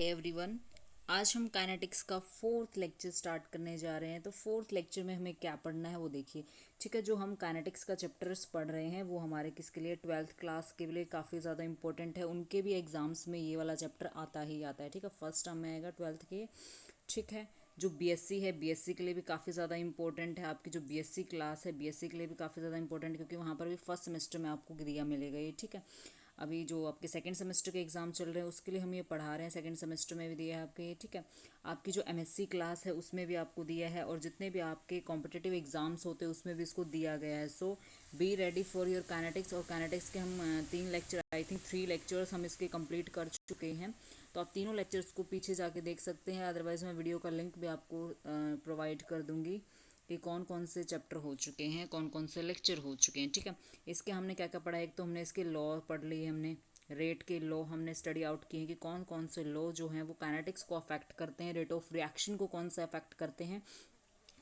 Everyone. आज हम kinetics का फोर्थ लेक्चर स्टार्ट करने जा रहे हैं। तो फोर्थ लेक्चर में हमें क्या पढ़ना है वो देखिए। ठीक है, जो हम काइनेटिक्स का चैप्टर्स पढ़ रहे हैं वो हमारे किसके लिए, ट्वेल्थ क्लास के लिए काफ़ी ज़्यादा इंपॉर्टेंट है। उनके भी एग्जाम्स में ये वाला चैप्टर आता ही आता है। ठीक है, फर्स्ट टर्म में आएगा ट्वेल्थ के। ठीक है, जो बीएससी है, बीएससी के लिए भी काफ़ी ज़्यादा इंपॉर्टेंट है। आपकी जो बीएससी क्लास है, बीएससी के लिए भी काफ़ी ज़्यादा इंपॉर्टेंट है, क्योंकि वहाँ पर भी फर्स्ट सेमेस्टर में आपको दिया मिलेगा ये। ठीक है, अभी जो आपके सेकंड सेमेस्टर के एग्जाम चल रहे हैं उसके लिए हम ये पढ़ा रहे हैं। सेकंड सेमेस्टर में भी दिया है आपके ये। ठीक है, आपकी जो एमएससी क्लास है उसमें भी आपको दिया है, और जितने भी आपके कॉम्पिटिटिव एग्जाम्स होते हैं उसमें भी इसको दिया गया है। So be ready for your kinetics. और काइनेटिक्स के हम 3 लेक्चर, आई थिंक 3 लेक्चर्स हम इसके कंप्लीट कर चुके हैं। तो आप तीनों लेक्चर्स को पीछे जाके देख सकते हैं, अदरवाइज मैं वीडियो का लिंक भी आपको प्रोवाइड कर दूंगी कि कौन कौन से चैप्टर हो चुके हैं, कौन कौन से लेक्चर हो चुके हैं। ठीक है, इसके हमने क्या क्या पढ़ा है। एक तो हमने इसके लॉ पढ़ लिए, हमने रेट के लॉ हमने स्टडी आउट किए हैं कि कौन कौन से लॉ जो हैं वो काइनेटिक्स को अफेक्ट करते हैं, रेट ऑफ रिएक्शन को कौन सा अफेक्ट करते हैं।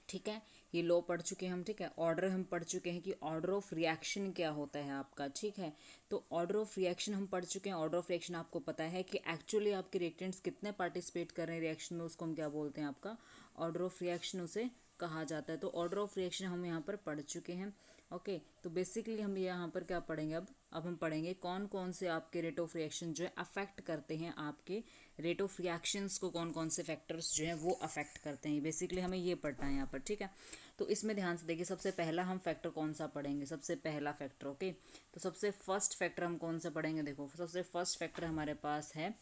ठीक है, ये लॉ पढ़ चुके हैं हम। ठीक है, ऑर्डर हम पढ़ चुके हैं कि ऑर्डर ऑफ रिएक्शन क्या होता है आपका। ठीक है, तो ऑर्डर ऑफ रिएक्शन हम पढ़ चुके हैं। ऑर्डर ऑफ रिएक्शन आपको पता है कि एक्चुअली आपके रिएक्टेंट्स कितने पार्टिसिपेट कर रहे हैं रिएक्शन में, उसको हम क्या बोलते हैं, आपका ऑर्डर ऑफ रिएक्शन उसे कहा जाता है। तो ऑर्डर ऑफ रिएक्शन हम यहाँ पर पढ़ चुके हैं। ओके, तो बेसिकली हम यहाँ पर क्या पढ़ेंगे, अब हम पढ़ेंगे कौन कौन से आपके रेट ऑफ रिएक्शन जो है अफेक्ट करते हैं, आपके रेट ऑफ रिएक्शंस को कौन कौन से फैक्टर्स जो हैं वो अफेक्ट करते हैं। बेसिकली हमें ये पढ़ना है यहाँ पर। ठीक है, तो इसमें ध्यान से देखिए, सबसे पहला हम फैक्टर कौन सा पढ़ेंगे, सबसे पहला फैक्टर। ओके, तो सबसे फर्स्ट फैक्टर हम कौन सा पढ़ेंगे, देखो सबसे फर्स्ट फैक्टर हमारे पास है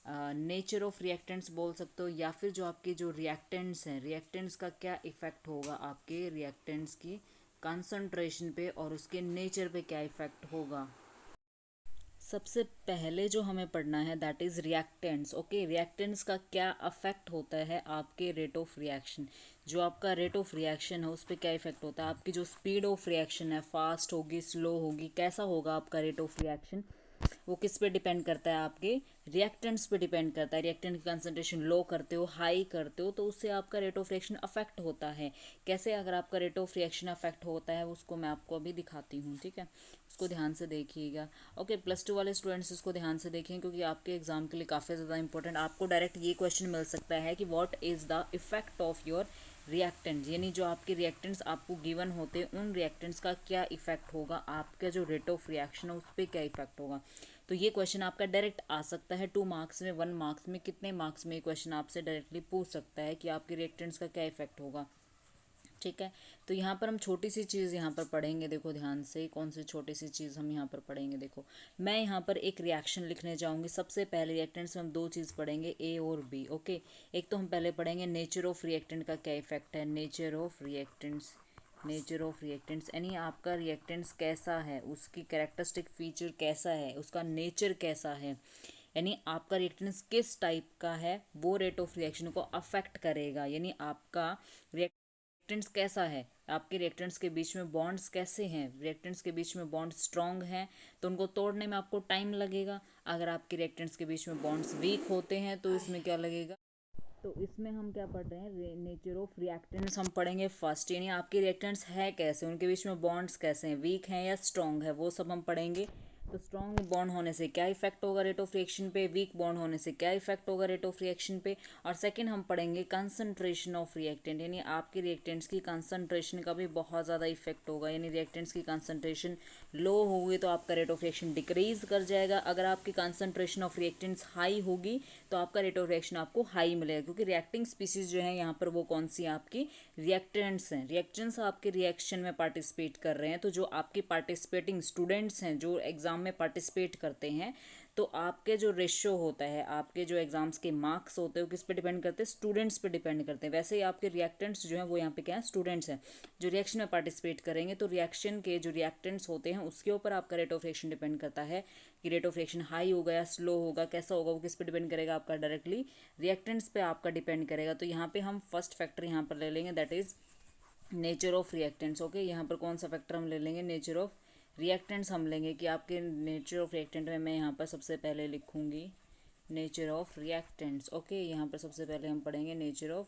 नेचर ऑफ रिएक्टेंट्स बोल सकते हो, या फिर जो आपके जो रिएक्टेंट्स हैं, रिएक्टेंट्स का क्या इफेक्ट होगा आपके रिएक्टेंट्स की कंसंट्रेशन पे, और उसके नेचर पे क्या इफेक्ट होगा। सबसे पहले जो हमें पढ़ना है that is reactants. Okay, reactants का क्या अफेक्ट होता है आपके रेट ऑफ रिएक्शन। जो आपका रेट ऑफ रिएक्शन है उस पर क्या इफेक्ट होता है, आपकी जो स्पीड ऑफ रिएक्शन है, फास्ट होगी, स्लो होगी, कैसा होगा आपका रेट ऑफ रिएक्शन, वो किस पे डिपेंड करता है, आपके रिएक्टेंट्स पे डिपेंड करता है। रिएक्टेंट की कंसंट्रेशन लो करते हो, हाई करते हो, तो उससे आपका रेट ऑफ रिएक्शन अफेक्ट होता है। कैसे अगर आपका रेट ऑफ रिएक्शन अफेक्ट होता है उसको मैं आपको अभी दिखाती हूँ। ठीक है, उसको ध्यान से देखिएगा। ओके, +2 वाले स्टूडेंट्स इसको ध्यान से देखें, क्योंकि आपके एग्जाम के लिए काफ़ी ज़्यादा इंपॉर्टेंट। आपको डायरेक्ट ये क्वेश्चन मिल सकता है कि what is the effect of your reactant, यानी जो आपके रिएक्टेंट्स आपको गिवन होते हैं उन रिएक्टेंट्स का क्या इफेक्ट होगा, आपका जो रेट ऑफ रिएक्शन है उस पर क्या इफेक्ट होगा। तो ये क्वेश्चन आपका डायरेक्ट आ सकता है 2 मार्क्स में, 1 मार्क्स में, कितने मार्क्स में ये क्वेश्चन आपसे डायरेक्टली पूछ सकता है कि आपके रिएक्टेंट्स का क्या इफेक्ट होगा। ठीक है, तो यहाँ पर हम छोटी सी चीज़ यहाँ पर पढ़ेंगे, देखो ध्यान से, कौन सी छोटी सी चीज़ हम यहाँ पर पढ़ेंगे। देखो, मैं यहाँ पर एक रिएक्शन लिखने जाऊँगी। सबसे पहले रिएक्टेंट्स में हम 2 चीज़ पढ़ेंगे, ए और बी। ओके, एक तो हम पहले पढ़ेंगे नेचर ऑफ रिएक्टेंट का क्या इफेक्ट है, nature of reactants, nature of reactants यानी आपका रिएक्टेंट्स कैसा है, उसकी कैरेक्टरिस्टिक फीचर कैसा है, उसका नेचर कैसा है, यानी आपका रिएक्टेंस किस टाइप का है, वो रेट ऑफ रिएक्शन को अफेक्ट करेगा। यानी आपका रिएक्टेंस कैसा है, आपके रिएक्टेंट्स के बीच में बॉन्ड्स कैसे हैं, रिएक्टेंट्स के बीच में बॉन्ड स्ट्रॉन्ग हैं तो उनको तोड़ने में आपको टाइम लगेगा। अगर आपके रिएक्टेंट्स के बीच में बॉन्ड्स वीक होते हैं तो इसमें क्या लगेगा। तो इसमें हम क्या पढ़ रहे हैं, नेचर ऑफ रिएक्टेंट्स हम पढ़ेंगे फर्स्ट, यानी आपके रिएक्टेंट्स है कैसे, उनके बीच में बॉन्ड्स कैसे हैं, वीक हैं या स्ट्रॉन्ग है, वो सब हम पढ़ेंगे। तो स्ट्रॉन्ग बॉन्ड होने से क्या इफेक्ट होगा रेट ऑफ रिएक्शन पे, वीक बॉन्ड होने से क्या इफेक्ट होगा रेट ऑफ रिएक्शन पे। और सेकंड हम पढ़ेंगे कंसंट्रेशन ऑफ रिएक्टेंट, यानी आपके रिएक्टेंट्स की कंसंट्रेशन का भी बहुत ज़्यादा इफेक्ट होगा। यानी रिएक्टेंट्स की कंसंट्रेशन लो होगी तो आपका रेट ऑफ रिएक्शन डिक्रीज कर जाएगा, अगर आपकी कंसंट्रेशन ऑफ रिएक्टेंट्स हाई होगी तो आपका रेट ऑफ रिएक्शन आपको हाई मिलेगा, क्योंकि रिएक्टिंग स्पीसीज जो है यहाँ पर वो कौन सी आपकी रिएक्टेंट्स हैं। रिएक्टेंट्स आपके रिएक्शन में पार्टिसिपेट कर रहे हैं, तो जो आपके पार्टिसिपेटिंग स्टूडेंट्स हैं जो एग्जाम में पार्टिसिपेट करते हैं, तो आपके जो रेशियो होता है, आपके जो एग्जाम्स के मार्क्स होते हैं वो किस पे डिपेंड करते हैं, स्टूडेंट्स पे डिपेंड करते हैं। वैसे ही आपके रिएक्टेंट्स जो हैं वो यहाँ पे क्या है, स्टूडेंट्स हैं जो रिएक्शन में पार्टिसिपेट करेंगे। तो रिएक्शन के जो रिएक्टेंट्स होते हैं उसके ऊपर आपका रेट ऑफ रिएक्शन डिपेंड करता है कि रेट ऑफ रिएक्शन हाई होगा या स्लो होगा, कैसा होगा, वो किस पे डिपेंड करेगा, आपका डायरेक्टली रिएक्टेंट्स पे आपका डिपेंड करेगा। तो यहाँ पे हम फर्स्ट फैक्टर यहाँ पर ले लेंगे that is nature of reactants. Okay, यहाँ पर कौन सा फैक्टर हम ले लेंगे, नेचर ऑफ रिएक्टेंट्स हम लेंगे कि आपके नेचर ऑफ रिएक्टेंट में मैं यहाँ पर सबसे पहले लिखूंगी नेचर ऑफ रिएक्टेंट्स। ओके, यहाँ पर सबसे पहले हम पढ़ेंगे नेचर ऑफ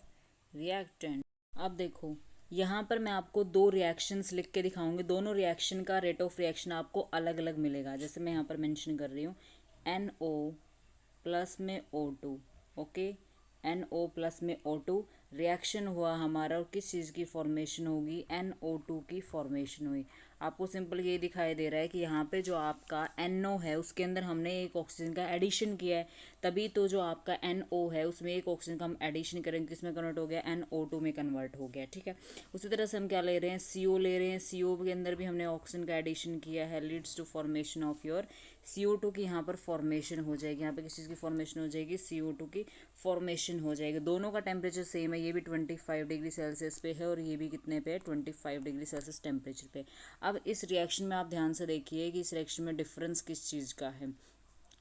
रिएक्टेंट। अब देखो, यहाँ पर मैं आपको 2 रिएक्शंस लिख के दिखाऊंगी, दोनों रिएक्शन का रेट ऑफ रिएक्शन आपको अलग अलग मिलेगा। जैसे मैं यहाँ पर मेंशन कर रही हूँ NO प्लस में O2, ओके, NO प्लस में O2 रिएक्शन हुआ हमारा और किस चीज़ की फॉर्मेशन होगी, NO2 की फॉर्मेशन हुई। आपको सिंपल ये दिखाई दे रहा है कि यहाँ पे जो आपका NO है उसके अंदर हमने एक ऑक्सीजन का एडिशन किया है, तभी तो जो आपका NO है उसमें एक ऑक्सीजन का हम एडिशन करेंगे, किसमें कन्वर्ट हो गया, NO2 में कन्वर्ट हो गया। ठीक है, उसी तरह से हम क्या ले रहे हैं, CO ले रहे हैं, CO के अंदर भी हमने ऑक्सीजन का एडिशन किया है, leads to formation of your CO2 की यहाँ पर फॉर्मेशन हो जाएगी। यहाँ पे किस चीज़ की फॉर्मेशन हो जाएगी, CO2 की फॉर्मेशन हो जाएगी। दोनों का टेम्परेचर सेम है, ये भी 25 डिग्री सेल्सियस पे है और ये भी कितने पे है, 25 डिग्री सेल्सियस टेम्परेचर पे। अब इस रिएक्शन में आप ध्यान से देखिए कि इस रिएक्शन में डिफरेंस किस चीज़ का है,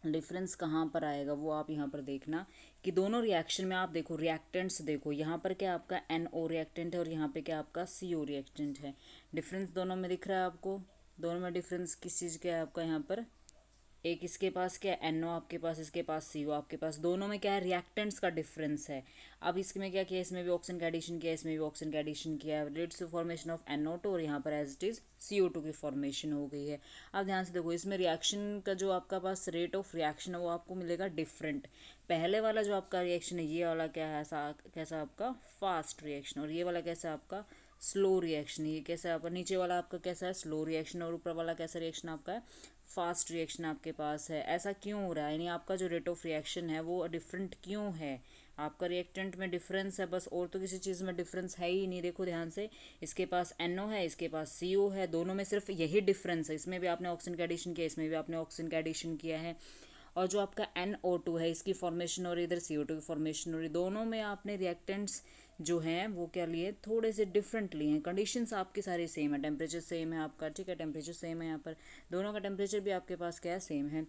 डिफरेंस कहाँ पर आएगा वो आप यहाँ पर देखना कि दोनों रिएक्शन में आप देखो रिएक्टेंट्स देखो, यहाँ पर क्या आपका NO रिएक्टेंट है और यहाँ पे क्या आपका CO रिएक्टेंट है। डिफरेंस दोनों में दिख रहा है आपको, दोनों में डिफरेंस किस चीज़ का है आपका, यहाँ पर एक इसके पास क्या है NO आपके पास, इसके पास CO आपके पास, दोनों में क्या है रिएक्टेंट्स का डिफरेंस है। अब इसमें क्या किया, इसमें भी ऑक्सीजन का एडिशन किया, इसमें भी ऑक्सीजन का एडिशन किया है, leads to formation of NO2 और यहाँ पर एज इट इज CO2 की फॉर्मेशन हो गई है। अब ध्यान से देखो इसमें रिएक्शन का जो आपका पास रेट ऑफ रिएक्शन है वो आपको मिलेगा डिफरेंट। पहले वाला जो आपका रिएक्शन है ये वाला क्या है, ऐसा कैसा आपका फास्ट रिएक्शन, और ये वाला कैसा आपका स्लो रिएक्शन। ये कैसा है आपका, नीचे वाला आपका कैसा है स्लो रिएक्शन और ऊपर वाला कैसा रिएक्शन आपका है फास्ट रिएक्शन आपके पास है। ऐसा क्यों हो रहा है, यानी आपका जो रेट ऑफ रिएक्शन है वो डिफरेंट क्यों है, आपका रिएक्टेंट में डिफरेंस है बस, और तो किसी चीज़ में डिफरेंस है ही नहीं। देखो ध्यान से, इसके पास NO है, इसके पास CO है, दोनों में सिर्फ यही डिफरेंस है। इसमें भी आपने ऑक्सीजन का एडिशन किया, इसमें भी आपने ऑक्सीजन का एडिशन किया है, और जो आपका NO2 है इसकी फॉर्मेशन और इधर CO2 की फॉर्मेशन हो रही, दोनों में आपने रिएक्टेंट्स जो हैं वो क्या लिए, थोड़े से डिफरेंट लिए हैं। कंडीशंस आपकी सारी सेम है, टेम्परेचर सेम है आपका, ठीक है, टेम्परेचर सेम है यहाँ पर, दोनों का टेम्परेचर भी आपके पास क्या है सेम है।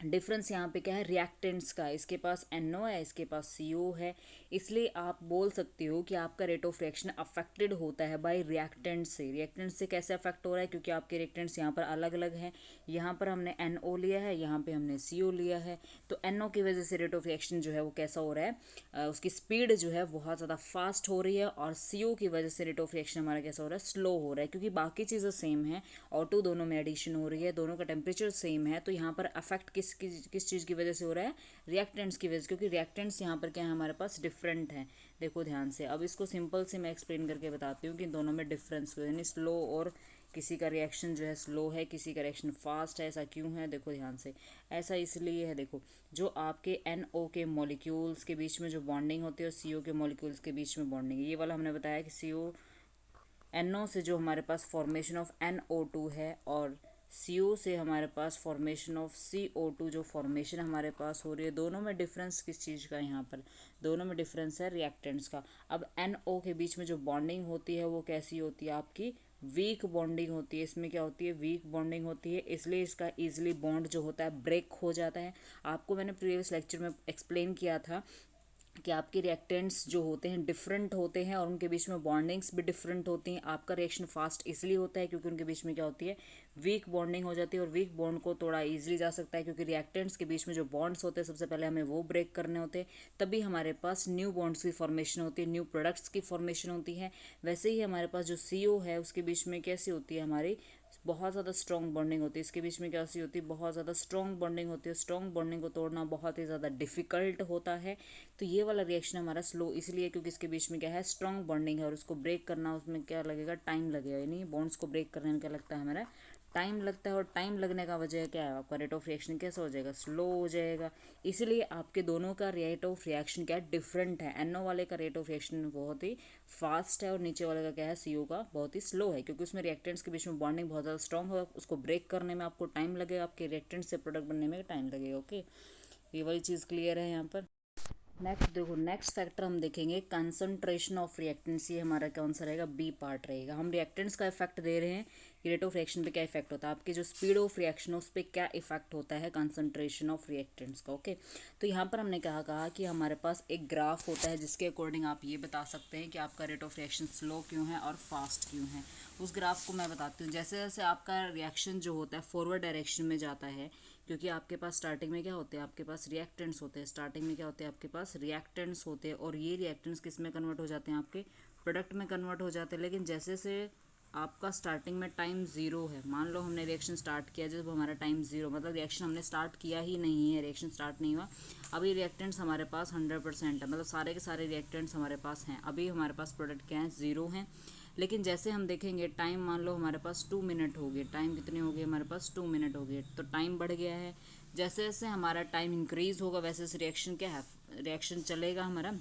डिफरेंस यहाँ पे क्या है रिएक्टेंट्स का, इसके पास NO है, इसके पास CO है, इसलिए आप बोल सकते हो कि आपका रेट ऑफ रिएक्शन अफेक्टेड होता है बाय रिएक्टेंट से। रिएक्टेंट से कैसे अफेक्ट हो रहा है, क्योंकि आपके रिएक्टेंट्स यहाँ पर अलग अलग हैं, यहाँ पर हमने NO लिया है, यहाँ पे हमने CO लिया है, तो NO की वजह से रेट ऑफ रिएक्शन जो है वो कैसा हो रहा है, उसकी स्पीड जो है बहुत ज़्यादा फास्ट हो रही है, और CO की वजह से रेट ऑफ रिएक्शन हमारा कैसा हो रहा है, स्लो हो रहा है, क्योंकि बाकी चीज़ें सेम है, O2 दोनों में एडिशन हो रही है, दोनों का टेम्परेचर सेम है, तो यहाँ पर अफेक्ट किस चीज़ की वजह से हो रहा है, रिएक्टेंट्स की वजह से, क्योंकि रिएक्टेंट्स यहाँ पर क्या है हमारे पास डिफरेंट हैं। देखो ध्यान से, अब इसको सिंपल से मैं एक्सप्लेन करके बताती हूँ कि दोनों में डिफरेंस यानी स्लो, और किसी का रिएक्शन जो है स्लो है, किसी का रिएक्शन फास्ट है, ऐसा क्यों है, देखो ध्यान से, ऐसा इसलिए है, देखो जो आपके NO के मॉलिक्यूल्स के बीच में जो बॉन्डिंग होती है और CO के मॉलिक्यूल्स के बीच में बॉन्डिंग है, ये वाला हमने बताया कि NO से जो हमारे पास फॉर्मेशन ऑफ NO2 है, और CO से हमारे पास फॉर्मेशन ऑफ CO2 जो फॉर्मेशन हमारे पास हो रही है, दोनों में डिफरेंस किस चीज़ का है, यहाँ पर दोनों में डिफरेंस है रिएक्टेंट्स का। अब NO के बीच में जो बॉन्डिंग होती है वो कैसी होती है आपकी, वीक बॉन्डिंग होती है। इसमें क्या होती है, वीक बॉन्डिंग होती है, इसलिए इसका ईजिली बॉन्ड जो होता है ब्रेक हो जाता है। आपको मैंने प्रीवियस लेक्चर में एक्सप्लेन किया था कि आपके रिएक्टेंट्स जो होते हैं डिफरेंट होते हैं और उनके बीच में बॉन्डिंग्स भी डिफरेंट होती हैं। आपका रिएक्शन फास्ट इसलिए होता है क्योंकि उनके बीच में क्या होती है, वीक बॉन्डिंग हो जाती है, और वीक बॉन्ड को तोड़ा इजीली जा सकता है क्योंकि रिएक्टेंट्स के बीच में जो बॉन्ड्स होते हैं सबसे पहले हमें वो ब्रेक करने होते हैं, तभी हमारे पास न्यू बॉन्ड्स की फॉर्मेशन होती है, न्यू प्रोडक्ट्स की फॉर्मेशन होती है। वैसे ही हमारे पास जो CO है उसके बीच में कैसी होती है हमारी, बहुत ज़्यादा स्ट्रॉन्ग बॉन्डिंग होती है, इसके बीच में कैसी होती है, बहुत ज़्यादा स्ट्रॉन्ग बॉन्डिंग होती है। स्ट्रॉन्ग बॉन्डिंग को तोड़ना बहुत ही ज़्यादा डिफिकल्ट होता है, तो ये वाला रिएक्शन हमारा स्लो इसलिए क्योंकि इसके बीच में क्या है स्ट्रॉन्ग बॉन्डिंग है, और उसको ब्रेक करना उसमें क्या लगेगा, टाइम लगेगा, यानी बॉन्ड्स को ब्रेक करने में क्या लगता है हमारा टाइम लगता है, और टाइम लगने का वजह क्या है आपका रेट ऑफ रिएक्शन कैसा हो जाएगा, स्लो हो जाएगा। इसलिए आपके दोनों का रेट ऑफ रिएक्शन क्या डिफरेंट है। NO वाले का रेट ऑफ रिएक्शन बहुत ही फास्ट है और नीचे वाले का क्या है CO का बहुत ही स्लो है, क्योंकि उसमें रिएक्टेंट्स के बीच में बॉन्डिंग बहुत ज़्यादा स्ट्रॉन्ग होगा, उसको ब्रेक करने में आपको टाइम लगेगा, आपके रिएक्टेंट से प्रोडक्ट बनने में टाइम लगेगा। ओके, ये वाली चीज़ क्लियर है यहाँ पर। नेक्स्ट देखो, नेक्स्ट फैक्टर हम देखेंगे कंसंट्रेशन ऑफ रिएक्टेंट्स। ये हमारा कौन सा रहेगा, बी पार्ट रहेगा। हम रिएक्टेंट्स का इफेक्ट दे रहे हैं कि रेट ऑफ रिएक्शन पे क्या इफेक्ट होता है, आपके जो स्पीड ऑफ रिएक्शन है उस पर क्या इफेक्ट होता है कंसंट्रेशन ऑफ रिएक्टेंट्स का। ओके, तो यहाँ पर हमने कहा कि हमारे पास एक ग्राफ होता है जिसके अकॉर्डिंग आप ये बता सकते हैं कि आपका रेट ऑफ रिएक्शन स्लो क्यों है और फास्ट क्यों है। उस ग्राफ को मैं बताती हूँ। जैसे जैसे आपका रिएक्शन जो होता है फॉरवर्ड डायरेक्शन में जाता है, क्योंकि आपके पास स्टार्टिंग में क्या होते हैं, आपके पास रिएक्टेंट्स होते हैं, स्टार्टिंग में क्या होते हैं आपके पास रिएक्टेंट्स होते हैं, और ये रिएक्टेंट्स किस में कन्वर्ट हो जाते हैं, आपके प्रोडक्ट में कन्वर्ट हो जाते हैं। लेकिन जैसे से आपका स्टार्टिंग में टाइम ज़ीरो है, मान लो हमने रिएक्शन स्टार्ट किया जब हमारा टाइम ज़ीरो, मतलब रिएक्शन हमने स्टार्ट किया ही नहीं है, रिएक्शन स्टार्ट नहीं हुआ, अभी रिएक्टेंट्स हमारे पास 100% है, मतलब सारे के सारे रिएक्टेंट्स हमारे पास हैं, अभी हमारे पास प्रोडक्ट क्या है, ज़ीरो है। लेकिन जैसे हम देखेंगे टाइम, मान लो हमारे पास 2 मिनट हो गए, टाइम कितने हो गए हमारे पास 2 मिनट हो गए, तो टाइम बढ़ गया है। जैसे जैसे हमारा टाइम इंक्रीज़ होगा वैसे वैसे रिएक्शन क्या है, रिएक्शन चलेगा हमारा,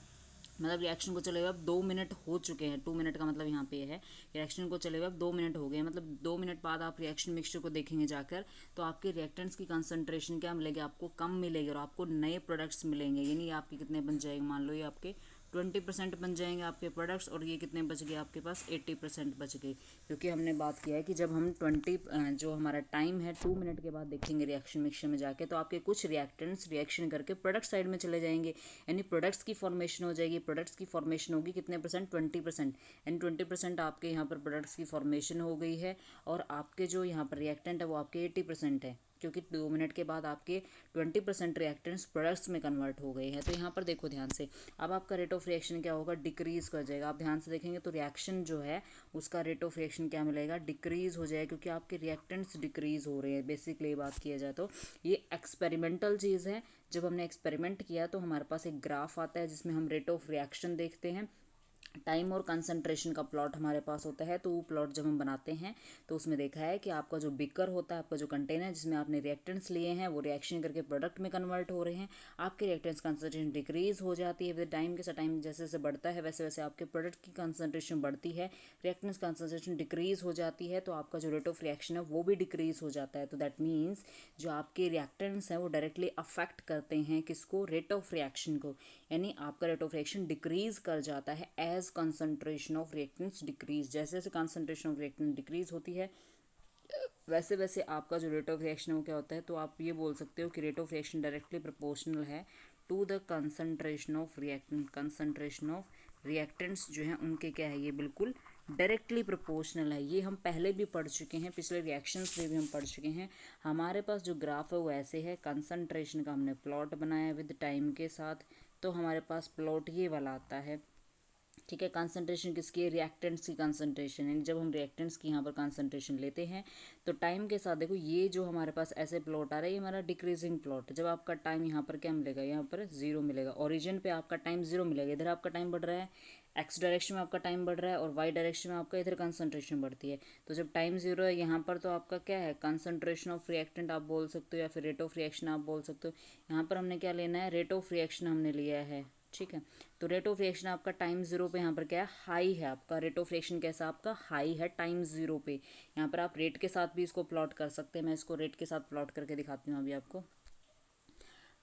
मतलब रिएक्शन को चले हुए अब 2 मिनट हो चुके हैं, 2 मिनट का मतलब यहाँ पे है रिएक्शन को चले हुए अब 2 मिनट हो गए, मतलब 2 मिनट बाद आप रिएक्शन मिक्सचर को देखेंगे जाकर, तो आपके रिएक्टेंट्स की कंसंट्रेशन क्या मिलेगी, आपको कम मिलेगी और आपको नए प्रोडक्ट्स मिलेंगे, यानी आपके कितने बन जाएंगे, मान लो ये आपके 20% बन जाएंगे आपके प्रोडक्ट्स, और ये कितने बच गए आपके पास 80% बच गए, क्योंकि हमने बात किया है कि जब हम 20 जो हमारा टाइम है 2 मिनट के बाद देखेंगे रिएक्शन मिक्सचर में जाके, तो आपके कुछ रिएक्टेंट्स रिएक्शन करके प्रोडक्ट साइड में चले जाएंगे, यानी प्रोडक्ट्स की फॉर्मेशन हो जाएगी, प्रोडक्ट्स की फॉर्मेशन होगी कितने परसेंट, 20%, यानी 20% आपके यहाँ पर प्रोडक्ट्स की फॉर्मेशन हो गई है, और आपके जो यहाँ पर रिएक्टेंट है वो आपके 80% है, क्योंकि 2 मिनट के बाद आपके 20% रिएक्टेंट्स प्रोडक्ट्स में कन्वर्ट हो गए हैं। तो यहाँ पर देखो ध्यान से, अब आपका रेट ऑफ रिएक्शन क्या होगा, डिक्रीज कर जाएगा, आप ध्यान से देखेंगे तो रिएक्शन जो है उसका रेट ऑफ रिएक्शन क्या मिलेगा, डिक्रीज हो जाएगा, क्योंकि आपके रिएक्टेंट्स डिक्रीज हो रहे हैं। बेसिकली बात किया जाए तो ये एक्सपेरिमेंटल चीज़ है, जब हमने एक्सपेरिमेंट किया तो हमारे पास एक ग्राफ आता है जिसमें हम रेट ऑफ रिएक्शन देखते हैं, टाइम और कंसंट्रेशन का प्लॉट हमारे पास होता है, तो वो प्लॉट जब हम बनाते हैं तो उसमें देखा है कि आपका जो बिकर होता है, आपका जो कंटेनर जिसमें आपने रिएक्टेंट्स लिए हैं वो रिएक्शन करके प्रोडक्ट में कन्वर्ट हो रहे हैं, आपके रिएक्टेंट्स कंसंट्रेशन डिक्रीज हो जाती है विद टाइम के साथ, टाइम जैसे जैसे बढ़ता है वैसे वैसे आपके प्रोडक्ट की कंसंट्रेशन बढ़ती है, रिएक्टेंट्स कंसंट्रेशन डिक्रीज हो जाती है, तो आपका जो रेट ऑफ रिएक्शन है वो भी डिक्रीज हो जाता है। तो दैट मीन्स जो आपके रिएक्टेंट्स हैं वो डायरेक्टली अफेक्ट करते हैं किसको, रेट ऑफ रिएक्शन को, यानी आपका रेट ऑफ रिएक्शन डिक्रीज कर जाता है as concentration of reactants decrease, जैसे जैसे कंसंट्रेशन ऑफ रिएक्टेंट डिक्रीज होती है वैसे वैसे आपका जो रेट ऑफ रिएक्शन है वो क्या होता है, तो आप ये बोल सकते हो कि rate of reaction directly proportional है to the concentration of reactant, concentration of reactants जो है उनके क्या है, ये बिल्कुल डायरेक्टली प्रोपोर्शनल है। ये हम पहले भी पढ़ चुके हैं, पिछले रिएक्शंस में भी हम पढ़ चुके हैं। हमारे पास जो ग्राफ है वो ऐसे है, कंसंट्रेशन का हमने प्लॉट बनाया विद टाइम के साथ, तो हमारे पास प्लॉट ये वाला आता है, ठीक है। कंसंट्रेशन किसकी है, रिएक्टेंट्स की कंसंट्रेशन, यानी जब हम रिएक्टेंट्स की यहाँ पर कंसंट्रेशन लेते हैं तो टाइम के साथ देखो ये जो हमारे पास ऐसे प्लॉट आ रहा है ये हमारा डिक्रीजिंग प्लॉट है, जब आपका टाइम यहाँ पर क्या मिलेगा, यहाँ पर जीरो मिलेगा, ओरिजिन पे आपका टाइम जीरो मिलेगा, इधर आपका टाइम बढ़ रहा है, एक्स डायरेक्शन में आपका टाइम बढ़ रहा है और वाई डायरेक्शन में आपका इधर कंसंट्रेशन बढ़ती है, तो जब टाइम जीरो है यहाँ पर तो आपका क्या है, कंसंट्रेशन ऑफ रिएक्टेंट आप बोल सकते हो या फिर रेट ऑफ रिएक्शन आप बोल सकते हो। यहाँ पर हमने क्या लेना है, रेट ऑफ रिएक्शन हमने लिया है, ठीक है। तो रेट ऑफ रिएक्शन आपका टाइम जीरो पे यहाँ पर क्या है, हाई है, आपका रेट ऑफ रिएक्शन कैसा आपका हाई है टाइम जीरो पे। यहाँ पर आप रेट के साथ भी इसको प्लॉट कर सकते हैं, मैं इसको रेट के साथ प्लॉट करके दिखाती हूँ अभी आपको।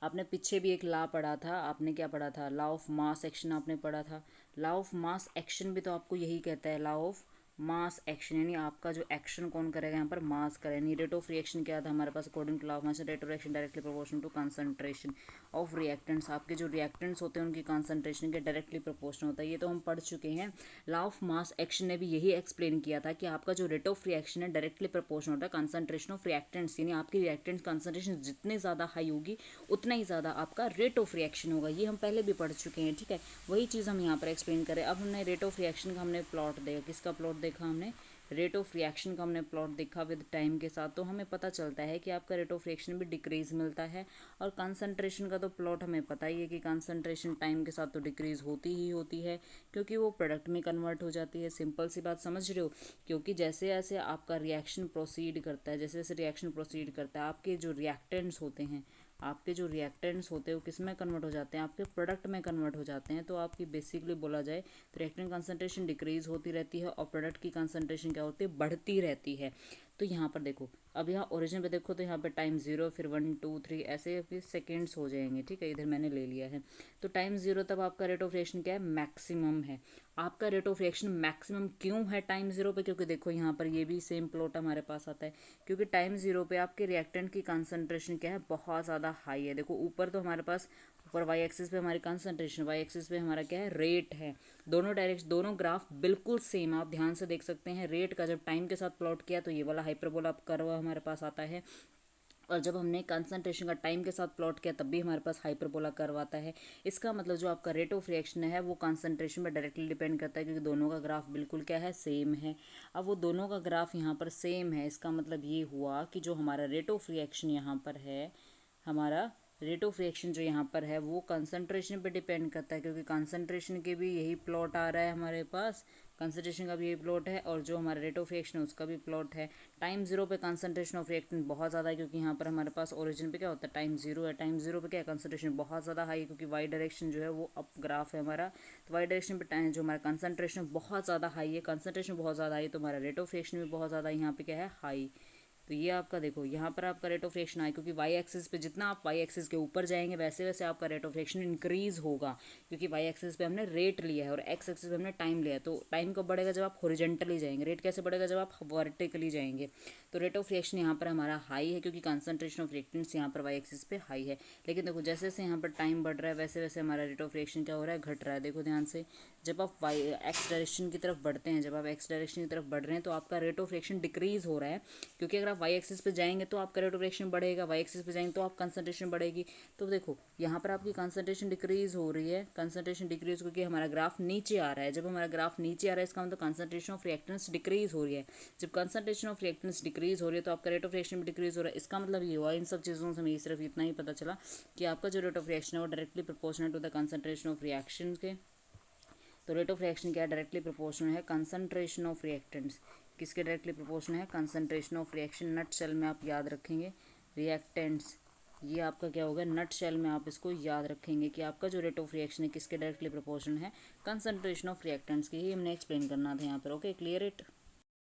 आपने पीछे भी एक लॉ पढ़ा था, आपने क्या पढ़ा था, लॉ ऑफ मास एक्शन आपने पढ़ा था। लॉ ऑफ मास एक्शन भी तो आपको यही कहता है, लॉ ऑफ मास एक्शन, यानी आपका जो एक्शन कौन करेगा यहाँ पर, मास करेगा। रेट ऑफ रिएक्शन क्या था हमारे पास, according to law of mass rate of reaction directly proportional to concentration of reactants, आपके जो रिएक्टेंट्स होते हैं उनकी कंसंट्रेशन के डायरेक्टली प्रोपोर्शनल होता है, ये तो हम पढ़ चुके हैं। लॉ ऑफ मास एक्शन ने भी यही एक्सप्लेन किया था कि आपका जो रेट ऑफ रिएक्शन है डायरेक्टली प्रोपोर्शनल होता है कंसंट्रेशन ऑफ रिएक्टेंट्स, यानी आपकी रिएक्टेंट्स कंसंट्रेशन जितने ज़्यादा हाई होगी उतना ही ज़्यादा आपका रेट ऑफ रिएक्शन होगा, ये हम पहले भी पढ़ चुके हैं, ठीक है। वही चीज़ हम यहाँ पर एक्सप्लेन करें। अब हमने रेट ऑफ रिएक्शन का हमने प्लॉट देखा, किसका प्लॉट देखा हमने, रेट ऑफ रिएक्शन का हमने प्लॉट देखा विद टाइम के साथ, तो हमें पता चलता है कि आपका रेट ऑफ रिएक्शन भी डिक्रीज मिलता है। और कंसंट्रेशन का तो प्लॉट हमें पता ही है कि कंसंट्रेशन टाइम के साथ तो डिक्रीज होती ही होती है, क्योंकि वो प्रोडक्ट में कन्वर्ट हो जाती है। सिंपल सी बात समझ रहे हो, क्योंकि जैसे जैसे आपका रिएक्शन प्रोसीड करता है, जैसे जैसे रिएक्शन प्रोसीड करता है, आपके जो रिएक्टेंट्स होते हैं, आपके जो रिएक्टेंट्स होते हैं वो किस में कन्वर्ट हो जाते हैं, आपके प्रोडक्ट में कन्वर्ट हो जाते हैं। तो आपकी बेसिकली बोला जाए तो रिएक्टेंट कंसंट्रेशन डिक्रीज होती रहती है और प्रोडक्ट की कंसंट्रेशन क्या होती है, बढ़ती रहती है। तो यहाँ पर देखो, अब यहाँ ओरिजिन पे देखो तो यहाँ पे टाइम जीरो, फिर 1 2 3 ऐसे फिर सेकेंड्स हो जाएंगे, ठीक है। इधर मैंने ले लिया है, तो टाइम जीरो तब आपका रेट ऑफ रिएक्शन क्या है, मैक्सिमम है। आपका रेट ऑफ रिएक्शन मैक्सिमम क्यों है टाइम जीरो पे, क्योंकि देखो यहाँ पर ये भी सेम प्लॉट हमारे पास आता है, क्योंकि टाइम जीरो पे आपके रिएक्टेंट की कंसंट्रेशन क्या है, बहुत ज़्यादा हाई है। देखो ऊपर तो हमारे पास ऊपर वाई एक्सिस पे हमारी कंसंट्रेशन, वाई एक्सिस पे हमारा क्या है, रेट है। दोनों ग्राफ बिल्कुल सेम, आप ध्यान से देख सकते हैं। रेट का जब टाइम के साथ प्लॉट किया तो ये वाला हाइपरबोला कर्व हमारे पास आता है, और जब हमने कंसंट्रेशन का टाइम के साथ प्लॉट किया तब भी हमारे पास हाइपरबोला कर्व आता है। इसका मतलब जो आपका रेट ऑफ रिएक्शन है वो कंसंट्रेशन पर डायरेक्टली डिपेंड करता है, क्योंकि दोनों का ग्राफ बिल्कुल क्या है, सेम है। अब वो दोनों का ग्राफ यहाँ पर सेम है, इसका मतलब ये हुआ कि जो हमारा रेट ऑफ रिएक्शन यहाँ पर है, हमारा रेट ऑफ रिएक्शन जो यहाँ पर है वो कंसंट्रेशन पे डिपेंड करता है, क्योंकि कंसंट्रेशन के भी यही प्लॉट आ रहा है हमारे पास, कंसंट्रेशन का भी यही प्लॉट है और जो हमारा रेट ऑफ रिएक्शन है उसका भी प्लॉट है। टाइम जीरो पे कंसंट्रेशन ऑफ रिएक्टेंट बहुत ज़्यादा है, क्योंकि यहाँ पर हमारे पास ओरिजिन पे क्या होता है, टाइम जीरो है। टाइम जीरो पे क्या है, कंसंट्रेशन बहुत ज़्यादा हाई है, क्योंकि वाई डायरेक्शन जो है वो अप ग्राफ है हमारा। तो वाई डायरेक्शन पे टाइम जो हमारा कंसंट्रेशन बहुत ज़्यादा हाई है, कंसंट्रेशन बहुत ज़्यादा हाई है, तो हमारा रेट ऑफ रिएक्शन भी बहुत ज़्यादा यहाँ पे क्या है, हाई। तो ये आपका देखो यहाँ पर आपका रेट ऑफ रिएक्शन आए, क्योंकि वाई एक्सिस पे जितना आप वाई एक्सिस के ऊपर जाएंगे वैसे वैसे आपका रेट ऑफ रिएक्शन इंक्रीज होगा, क्योंकि वाई एक्सिस पे हमने रेट लिया है और एक्स एक्सिस पे हमने टाइम लिया है। तो टाइम कब बढ़ेगा, जब आप हॉरिजॉन्टली जाएंगे। रेट कैसे बढ़ेगा, जब आप वर्टिकली जाएंगे। तो रेट ऑफ रिएक्शन यहाँ पर हमारा हाई है, क्योंकि कंसंट्रेशन ऑफ रिएक्टेंट्स यहाँ पर वाई एक्सिस पे हाई है। लेकिन देखो जैसे जैसे यहाँ पर टाइम बढ़ रहा है वैसे वैसे हमारा रेट ऑफ रिएक्शन क्या हो रहा है, घट रहा है। देखो ध्यान से, जब आप वाई एक्स डायरेक्शन की तरफ बढ़ते हैं, जब आप एक्स डायरेक्शन की तरफ बढ़ रहे हैं तो आपका रेट ऑफ रिएक्शन डिक्रीज हो रहा है, क्योंकि अगर आप वाई एक्सिस पे जाएंगे तो आपका रेट ऑफ रिएक्शन बढ़ेगा, वाई एक्सिस पे जाएंगे तो आप कंसंट्रेशन बढ़ेगी। तो देखो यहाँ पर आपकी कंसंट्रेशन डिक्रीज हो रही है, कंसंट्रेशन डिक्रीज क्योंकि हमारा ग्राफ नीचे आ रहा है। जब हमारा ग्राफ नीचे आ रहा है इसका मतलब कंसंट्रेशन ऑफ रिएक्टेंट्स डिक्रीज हो रही है। जब कंसंट्रेशन ऑफ रिएक्टेंट्स डिक्रीज हो रही है तो आपका रेट ऑफ रिएक्शन भी डिक्रीज हो रहा है। इसका मतलब ये हुआ, इन सब चीज़ों से हमें सिर्फ इतना ही पता चला कि आपका जो रेट ऑफ रिएक्शन है वो directly proportional to the concentration of reaction के। तो रेट ऑफ रिएक्शन क्या है, डायरेक्टली प्रोपोर्शनल है कंसंट्रेशन ऑफ रिएक्टेंट्स। किसके डायरेक्टली प्रोपोर्शनल है, concentration of reaction. Nutshell में आप याद रखेंगे रिएक्टेंट्स, ये आपका क्या होगा, नट शेल में आप इसको याद रखेंगे कि आपका जो रेट ऑफ रिएक्शन है किसके डायरेक्टली प्रोपोर्शनल है, कंसंट्रेशन ऑफ रिएक्टेंट्स की। ही हमने एक्सप्लेन करना था यहाँ पर। Okay, clear it.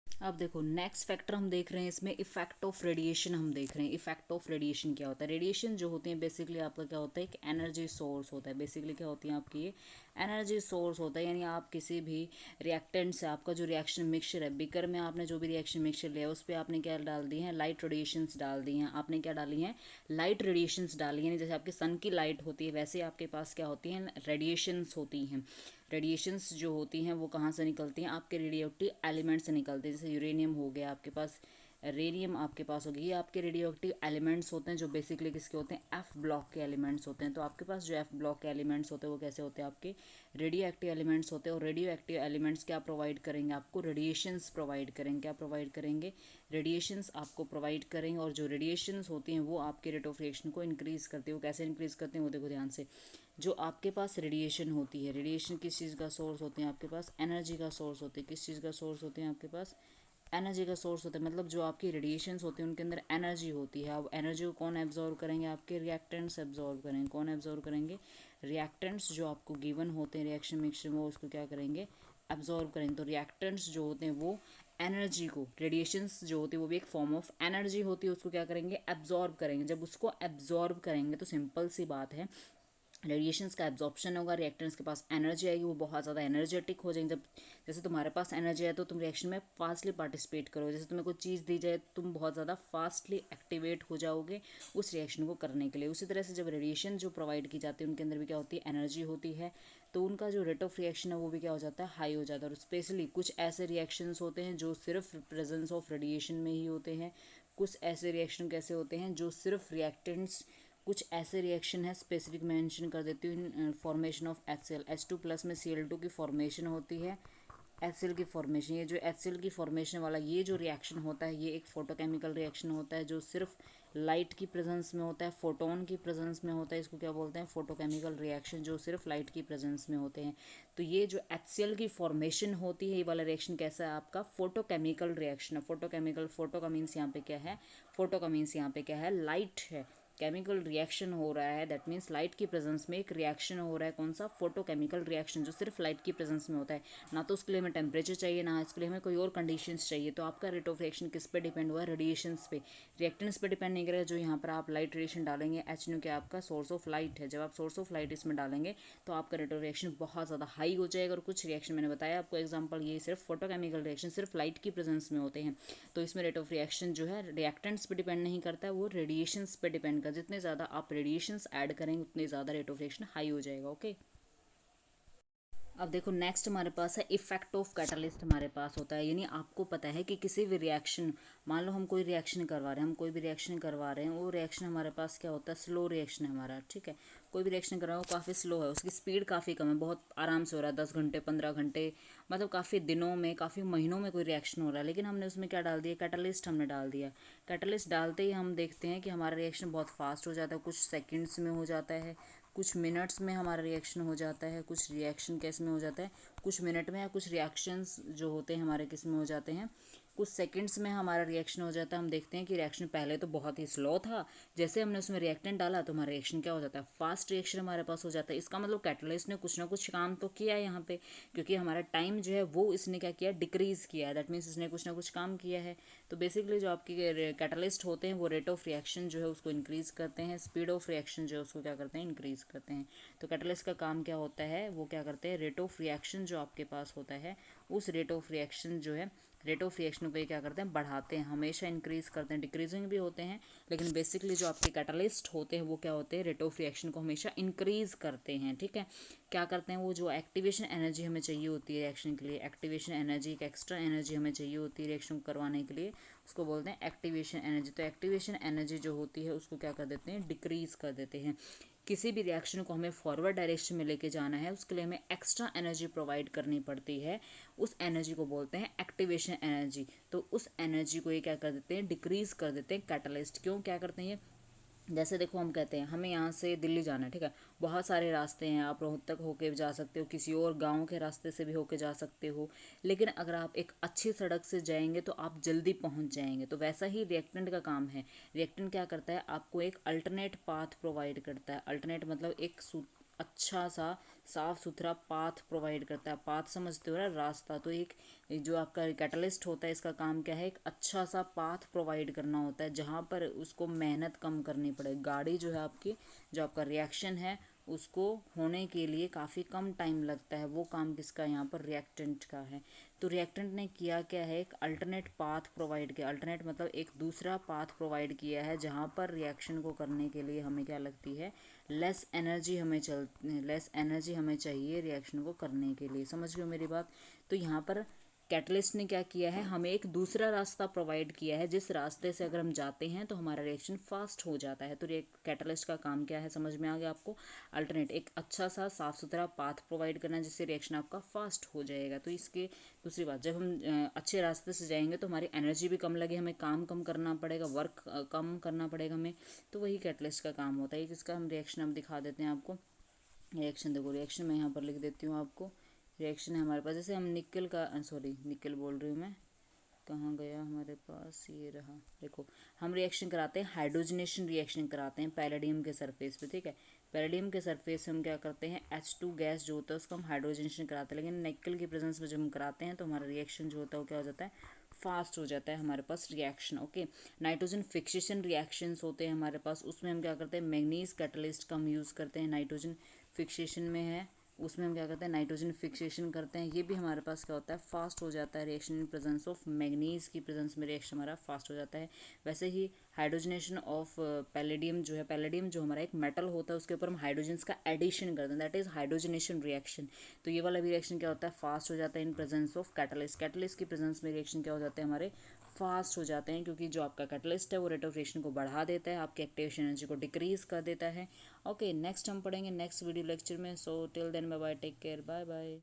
अब देखो नेक्स्ट फैक्टर हम देख रहे हैं इसमें, इफेक्ट ऑफ रेडिएशन हम देख रहे हैं। इफेक्ट ऑफ रेडिएशन क्या होता है, रेडिएशन जो होती है बेसिकली आपका क्या होता है, एक एनर्जी सोर्स होता है। बेसिकली क्या होती है आपकी, ये एनर्जी सोर्स होता है। यानी आप किसी भी रिएक्टेंट से, आपका जो रिएक्शन मिक्सचर है, बीकर में आपने जो भी रिएक्शन मिक्सचर लिया उस पर आपने क्या डाल दी है, लाइट रेडिएशंस डाल दी हैं। आपने क्या डाली हैं, लाइट रेडिएशंस डाली हैं। जैसे आपके सन की लाइट होती है वैसे आपके पास क्या होती हैं, रेडिएशंस होती हैं। रेडिएशंस जो होती हैं वो कहाँ से निकलती हैं, आपके रेडियो एक्टिव एलिमेंट से निकलती हैं। जैसे यूरेनियम हो गया आपके पास, रेडियम आपके पास होगी, ये आपके रेडियो एक्टिव एलिमेंट्स होते हैं जो बेसिकली किसके होते हैं, एफ ब्लॉक के एलिमेंट्स होते हैं। तो आपके पास जो एफ ब्लॉक के एलिमेंट्स होते हैं वो कैसे होते हैं, आपके रेडियो एक्टिव एलिमेंट्स होते हैं। और रेडियो एक्टिव एलिमेंट्स क्या प्रोवाइड करेंगे, आपको रेडिएशंस प्रोवाइड करेंगे। क्या प्रोवाइड करेंगे, रेडिएशंस आपको प्रोवाइड करेंगे। और जो रेडिएशंस होती हैं वो आपके रेट ऑफ रिएक्शन को इंक्रीज करती है। वो कैसे इंक्रीज करते हैं वो देखो ध्यान से। जो आपके पास रेडिएशन होती है, रेडिएशन किस चीज़ का सोर्स होते हैं, आपके पास एनर्जी का सोर्स होते हैं। किस चीज़ का सोर्स होते हैं, आपके पास एनर्जी का सोर्स होता है। मतलब जो आपकी रेडिएशंस होती हैं उनके अंदर एनर्जी होती है। अब एनर्जी को कौन एब्जॉर्व करेंगे, आपके रिएक्टेंट्स एब्जॉर्व करेंगे। कौन एब्जॉर्व करेंगे, रिएक्टेंट्स जो आपको गिवन होते हैं रिएक्शन मिक्सचर में, वो उसको क्या करेंगे, एब्जॉर्व करेंगे। तो रिएक्टेंट्स जो होते हैं वो एनर्जी को, रेडिएशंस जो होती है वो भी एक फॉर्म ऑफ एनर्जी होती है, उसको क्या करेंगे, एब्जॉर्व करेंगे। जब उसको एब्जॉर्व करेंगे तो सिंपल सी बात है, रेडिएशंस का एब्जॉर्प्शन होगा, रिएक्टेंट्स के पास एनर्जी आएगी, वो बहुत ज़्यादा एनर्जेटिक हो जाएंगे। जब जैसे तुम्हारे पास एनर्जी है तो तुम रिएक्शन में फास्टली पार्टिसिपेट करोगे। जैसे तुम्हें कोई चीज़ दी जाए तुम बहुत ज़्यादा फास्टली एक्टिवेट हो जाओगे उस रिएक्शन को करने के लिए। उसी तरह से जब रेडिएशन जो प्रोवाइड की जाती है उनके अंदर भी क्या होती है, एनर्जी होती है। तो उनका जो रेट ऑफ रिएक्शन है वो भी क्या हो जाता है, हाई हो जाता है। और स्पेशली कुछ ऐसे रिएक्शंस होते हैं जो सिर्फ प्रेजेंस ऑफ रेडिएशन में ही होते हैं। कुछ ऐसे रिएक्शन कैसे होते हैं जो सिर्फ रिएक्टेंट्स, कुछ ऐसे रिएक्शन है स्पेसिफिक मेंशन कर देती हूँ, formation of HCl, H2 plus में Cl2 की फॉर्मेशन होती है, HCl की फॉर्मेशन। ये जो HCl की फॉर्मेशन वाला ये जो रिएक्शन होता है ये एक फोटोकेमिकल रिएक्शन होता है जो सिर्फ लाइट की प्रेजेंस में होता है, फोटोन की प्रेजेंस में होता है। इसको क्या बोलते हैं, फोटोकेमिकल रिएक्शन, जो सिर्फ लाइट की प्रेजेंस में होते हैं। तो ये जो HCl की फॉर्मेशन होती है ये वाला रिएक्शन कैसा है, आपका फोटोकेमिकल रिएक्शन है। फोटोकेमिकल, फोटो का मीन्स यहाँ पे क्या है, फोटो का मीन्स यहाँ पे क्या है, लाइट है। केमिकल रिएक्शन हो रहा है, दैट मीन्स लाइट की प्रेजेंस में एक रिएक्शन हो रहा है। कौन सा, फोटोकेमिकल रिएक्शन, जो सिर्फ लाइट की प्रेजेंस में होता है। ना तो उसके लिए हमें टेम्परेचर चाहिए, ना इसके लिए हमें कोई और कंडीशंस चाहिए। तो आपका रेट ऑफ रिएक्शन किस पे डिपेंड हुआ है, रेडिएशंस पे, रिएक्टेंट्स पे डिपेंड नहीं करेगा। जो यहाँ पर आप लाइट रेडिएशन डालेंगे, HNO क्या आपका सोर्स ऑफ लाइट है, जब आप सोर्स ऑफ लाइट इसमें डालेंगे तो आपका रेट ऑफ रिएक्शन बहुत ज़्यादा हाई हो जाएगा। और कुछ रिएक्शन मैंने बताया आपको एग्जाम्पल, ये सिर्फ फोटोकेमिकल रिएक्शन सिर्फ लाइट की प्रेजेंस में होते हैं। तो इसमें रेट ऑफ रिएक्शन जो है रिएक्टेंट्स पे डिपेंड नहीं करता है, वो रेडिएशंस पे डिपेंड करता है। जितने ज़्यादा आप रेडिएशंस ऐड करेंगे उतने ज़्यादा रेट ऑफ रिएक्शन हाई हो जाएगा। ओके, अब देखो नेक्स्ट हमारे पास है इफेक्ट ऑफ कैटलिस्ट हमारे पास होता है, यानी आपको पता है कि किसी भी रिएक्शन, मान लो हम कोई रिएक्शन करवा रहे हैं, हम कोई भी रिएक्शन करवा रहे हैं, वो रिएक्शन हमारे पास क्या होता है, स्लो रिएक्शन है हमारा, ठीक है। कोई भी रिएक्शन कर रहा है वो काफ़ी स्लो है, उसकी स्पीड काफ़ी कम है, बहुत आराम से हो रहा है, 10 घंटे 15 घंटे, मतलब काफ़ी दिनों में काफ़ी महीनों में कोई रिएक्शन हो रहा है, लेकिन हमने उसमें क्या डाल दिया, कैटलिस्ट हमने डाल दिया। कैटलिस्ट डालते ही हम देखते हैं कि हमारा रिएक्शन बहुत फास्ट हो जाता है, कुछ सेकेंड्स में हो जाता है, कुछ मिनट्स में हमारा रिएक्शन हो जाता है, कुछ रिएक्शन कैसे में हो जाता है, कुछ मिनट में, या कुछ रिएक्शंस जो होते हैं हमारे किस में हो जाते हैं, कुछ सेकंड्स में हमारा रिएक्शन हो जाता है। हम देखते हैं कि रिएक्शन पहले तो बहुत ही स्लो था, जैसे हमने उसमें रिएक्टेंट डाला तो हमारा रिएक्शन क्या हो जाता है, फास्ट रिएक्शन हमारे पास हो जाता है। इसका मतलब कैटलिस्ट ने कुछ ना कुछ काम तो किया है यहाँ पे, क्योंकि हमारा टाइम जो है वो इसने क्या किया, डिक्रीज किया है, दैट मीन्स इसने कुछ ना कुछ काम किया है। तो बेसिकली जो आपके कैटलिस्ट होते हैं वो रेट ऑफ रिएक्शन जो है उसको इंक्रीज करते हैं, स्पीड ऑफ रिएक्शन जो है उसको क्या करते हैं, इंक्रीज करते हैं। तो कैटलिस्ट का काम क्या होता है, वो क्या करते हैं, रेट ऑफ रिएक्शन जो आपके पास होता है, उस रेट ऑफ रिएक्शन जो है, रेट ऑफ रिएक्शन को ये क्या करते हैं, बढ़ाते हैं, हमेशा इंक्रीज करते हैं, डिक्रीजिंग भी होते हैं, लेकिन बेसिकली जो आपके कैटलिस्ट होते हैं वो क्या होते हैं, रेट ऑफ रिएक्शन को हमेशा इंक्रीज करते हैं, ठीक है। क्या करते हैं, वो जो एक्टिवेशन एनर्जी हमें चाहिए होती है रिएक्शन के लिए, एक्टिवेशन एनर्जी, एक एक्स्ट्रा एनर्जी हमें चाहिए होती है रिएक्शन को करवाने के लिए, उसको बोलते हैं एक्टिवेशन एनर्जी। तो एक्टिवेशन एनर्जी जो होती है उसको क्या कर देते हैं, डिक्रीज कर देते हैं। किसी भी रिएक्शन को हमें फॉरवर्ड डायरेक्शन में लेके जाना है, उसके लिए हमें एक्स्ट्रा एनर्जी प्रोवाइड करनी पड़ती है, उस एनर्जी को बोलते हैं एक्टिवेशन एनर्जी। तो उस एनर्जी को ये क्या कर देते हैं, डिक्रीज कर देते हैं कैटलिस्ट। क्यों क्या करते हैं ये, जैसे देखो हम कहते हैं हमें यहाँ से दिल्ली जाना है, ठीक है, बहुत सारे रास्ते हैं, आप रोहतक होके जा सकते हो, किसी और गांव के रास्ते से भी होके जा सकते हो, लेकिन अगर आप एक अच्छी सड़क से जाएंगे तो आप जल्दी पहुंच जाएंगे। तो वैसा ही रिएक्टेंट का काम है, रिएक्टेंट क्या करता है, आपको एक अल्टरनेट पाथ प्रोवाइड करता है, अल्टरनेट मतलब एक अच्छा सा साफ सुथरा पाथ प्रोवाइड करता है, पाथ समझते हो ना, रास्ता। तो एक जो आपका कैटलिस्ट होता है इसका काम क्या है, एक अच्छा सा पाथ प्रोवाइड करना होता है, जहाँ पर उसको मेहनत कम करनी पड़े, गाड़ी जो है आपकी, जो आपका रिएक्शन है उसको होने के लिए काफ़ी कम टाइम लगता है, वो काम किसका, यहाँ पर रिएक्टेंट का है। तो रिएक्टेंट ने किया क्या है, एक अल्टरनेट पाथ प्रोवाइड किया, अल्टरनेट मतलब एक दूसरा पाथ प्रोवाइड किया है, जहाँ पर रिएक्शन को करने के लिए हमें क्या लगती है, लेस एनर्जी लेस एनर्जी हमें चाहिए रिएक्शन को करने के लिए। समझ गए मेरी बात। तो यहाँ पर कैटलिस्ट ने क्या किया है, हमें एक दूसरा रास्ता प्रोवाइड किया है, जिस रास्ते से अगर हम जाते हैं तो हमारा रिएक्शन फास्ट हो जाता है। तो कैटलिस्ट का काम क्या है, समझ में आ गया आपको, अल्टरनेट, एक अच्छा सा साफ सुथरा पाथ प्रोवाइड करना जिससे रिएक्शन आपका फास्ट हो जाएगा। तो इसके दूसरी बात, जब हम अच्छे रास्ते से जाएंगे तो हमारी एनर्जी भी कम लगे, हमें काम कम करना पड़ेगा, वर्क कम करना पड़ेगा हमें। तो वही कैटलिस्ट का काम होता है, जिसका हम रिएक्शन अब दिखा देते हैं आपको। रिएक्शन देखो, रिएक्शन मैं यहाँ पर लिख देती हूँ आपको। रिएक्शन है हमारे पास, जैसे हम निकल का, सॉरी निकल बोल रही हूँ मैं, कहाँ गया हमारे पास, ये रहा। देखो हम रिएक्शन कराते हैं, हाइड्रोजनेशन रिएक्शन कराते हैं पैलेडियम के सरफेस पे, ठीक है। पैलेडियम के सरफेस हम क्या करते हैं, H2 गैस जो होता है उसको हम हाइड्रोजनेशन कराते हैं, लेकिन निकल की प्रेजेंस में जब हम कराते हैं तो हमारा रिएक्शन जो होता है वो क्या हो जाता है, फास्ट हो जाता है हमारे पास reaction, okay. Nitrogen fixation reactions होते हैं हमारे पास, उसमें हम क्या करते हैं, मैग्नीज कैटलिस्ट का हम यूज़ करते हैं, नाइट्रोजन फिक्सेशन में है, उसमें हम क्या करते हैं, नाइट्रोजन फिक्सेशन करते हैं। ये भी हमारे पास क्या होता है, फास्ट हो जाता है reaction in presence of manganese की प्रेजेंस में रिएक्शन हमारा फास्ट हो जाता है। वैसे ही हाइड्रोजनेशन ऑफ पैलेडियम जो है, पैलेडियम जो हमारा एक मेटल होता है उसके ऊपर हम हाइड्रोजन्स का एडिशन करते हैं, दैट इज हाइड्रोजनेशन रिएक्शन। तो ये वाला भी रिएक्शन क्या होता है, फास्ट हो जाता है in presence of catalyst. Catalyst की प्रेजेंस में रिएक्शन क्या हो जाते हैं, हमारे फास्ट हो जाते हैं, क्योंकि जो आपका कैटलिस्ट है वो रेट ऑफ रिएक्शन को बढ़ा देता है, आपकी एक्टिवेशन एनर्जी को डिक्रीज कर देता है। ओके नेक्स्ट हम पढ़ेंगे नेक्स्ट वीडियो लेक्चर में। So till then bye bye, take care, bye bye.